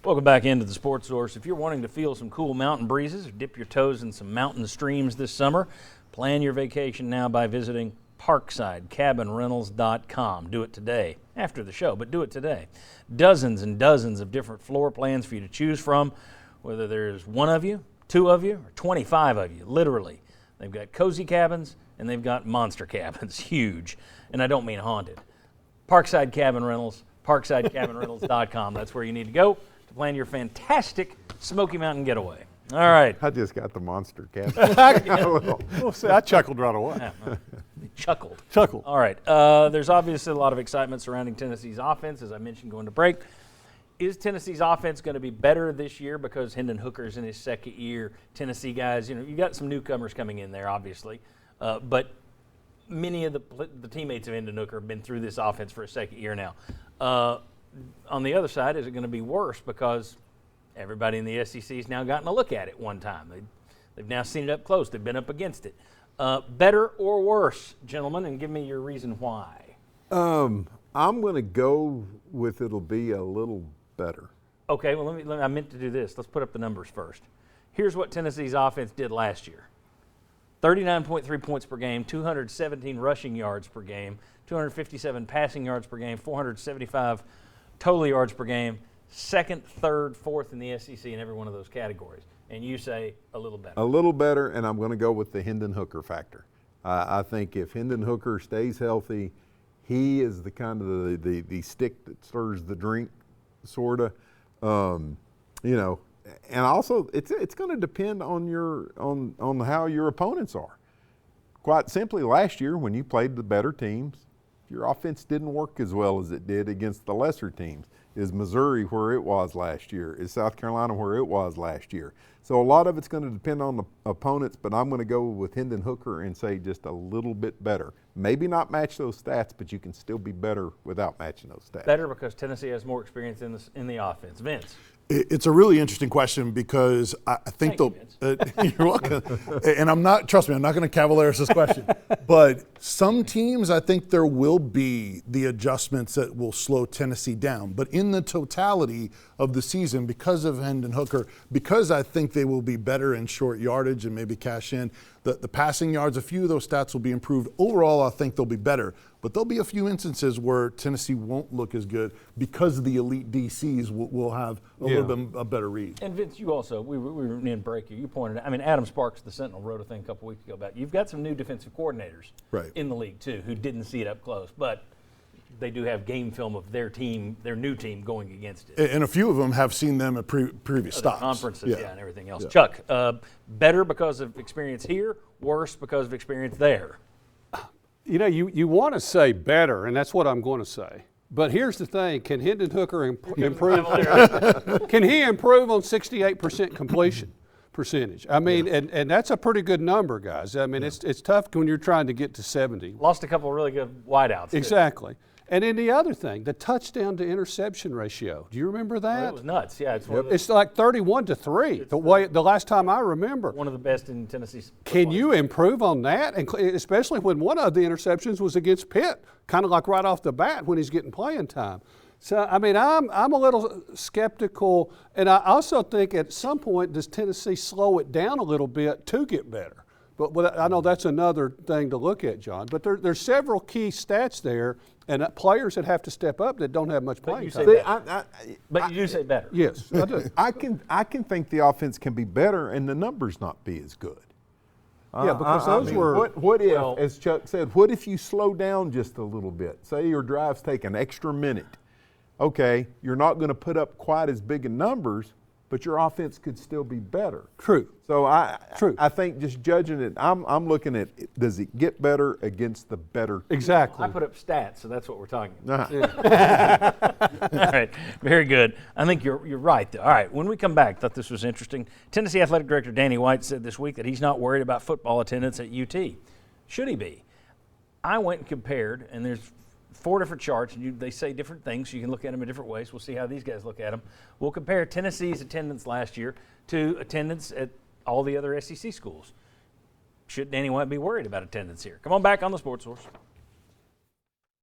Welcome back into the Sports Source. If you're wanting to feel some cool mountain breezes or dip your toes in some mountain streams this summer, plan your vacation now by visiting ParksideCabinRentals.com. Do it today, after the show, but do it today. Dozens and dozens of different floor plans for you to choose from, whether there's one of you, two of you, or 25 of you, literally. They've got cozy cabins and they've got monster cabins, huge, and I don't mean haunted. Parkside Cabin Rentals, ParksideCabinRentals.com. That's where you need to go to plan your fantastic Smoky Mountain getaway. All right. I just got the monster cabin. Well, see, I chuckled right away. Chuckled. Chuckled. All right. There's obviously a lot of excitement surrounding Tennessee's offense, as I mentioned going to break. Is Tennessee's offense going to be better this year because Hendon Hooker's in his second year? Tennessee guys, you got some newcomers coming in there, obviously, but many of the teammates of Hendon Hooker have been through this offense for a second year now. On the other side, is it going to be worse because everybody in the SEC has now gotten a look at it one time? They've now seen it up close. They've been up against it. Better or worse, gentlemen, and give me your reason why. I'm going to go with it'll be a little better. Okay, well, I meant to do this. Let's put up the numbers first. Here's what Tennessee's offense did last year. 39.3 points per game, 217 rushing yards per game, 257 passing yards per game, 475 total yards per game, second, third, fourth in the SEC in every one of those categories. And you say a little better. A little better, and I'm going to go with the Hendon Hooker factor. I think if Hendon Hooker stays healthy, he is the kind of the stick that stirs the drink, sort of. And also it's going to depend on how your opponents are. Quite simply, last year when you played the better teams, your offense didn't work as well as it did against the lesser teams. Is Missouri where it was last year? Is South Carolina where it was last year? So a lot of it's going to depend on the opponents, but I'm going to go with Hendon Hooker and say just a little bit better. Maybe not match those stats, but you can still be better without matching those stats. Better because Tennessee has more experience in the offense. Vince. It's a really interesting question because I think you're welcome. And trust me, I'm not going to cavalier this question. But some teams, I think there will be the adjustments that will slow Tennessee down. But in the totality of the season, because of Hendon Hooker, because I think they will be better in short yardage and maybe cash in, the passing yards, a few of those stats will be improved. Overall, I think they'll be better. But there'll be a few instances where Tennessee won't look as good because the elite DCs will have a little bit a better read. And Vince, you also, we were in break here, you pointed out, Adam Sparks, the Sentinel, wrote a thing a couple weeks ago about you've got some new defensive coordinators in the league too who didn't see it up close, but they do have game film of their team, their new team going against it. And a few of them have seen them at previous stops. Conferences, and everything else. Yeah. Chuck, better because of experience here, worse because of experience there? You want to say better, and that's what I'm going to say. But here's the thing: can Hendon Hooker improve? Can he improve on 68% completion percentage? And that's a pretty good number, guys. It's tough when you're trying to get to 70. Lost a couple of really good wideouts. Exactly. Too. And then the other thing, the touchdown to interception ratio. Do you remember that? It was nuts. Yeah, it's like 31-3. The last time I remember. One of the best in Tennessee's. Can you improve on that? And especially when one of the interceptions was against Pitt, kind of like right off the bat when he's getting playing time. So I'm a little skeptical, and I also think at some point does Tennessee slow it down a little bit to get better? But I know that's another thing to look at, John. But there's several key stats there, and players that have to step up that don't have much playing time. But you do say better. Yes, I do. I can think the offense can be better and the numbers not be as good. Yeah, because those were. What if, as Chuck said, what if you slow down just a little bit? Say your drives take an extra minute. Okay, you're not going to put up quite as big in numbers, but your offense could still be better. True. So I think just judging it, I'm looking at does it get better against the better? Exactly. I put up stats, so that's what we're talking about. All right, very good. I think you're right, though. All right, when we come back, thought this was interesting. Tennessee Athletic Director Danny White said this week that he's not worried about football attendance at UT. Should he be? I went and compared, and there's 4 different charts, and they say different things, so you can look at them in different ways. We'll see how these guys look at them. We'll compare Tennessee's attendance last year to attendance at all the other SEC schools. Should Danny White be worried about attendance here? Come on back on the Sports Source.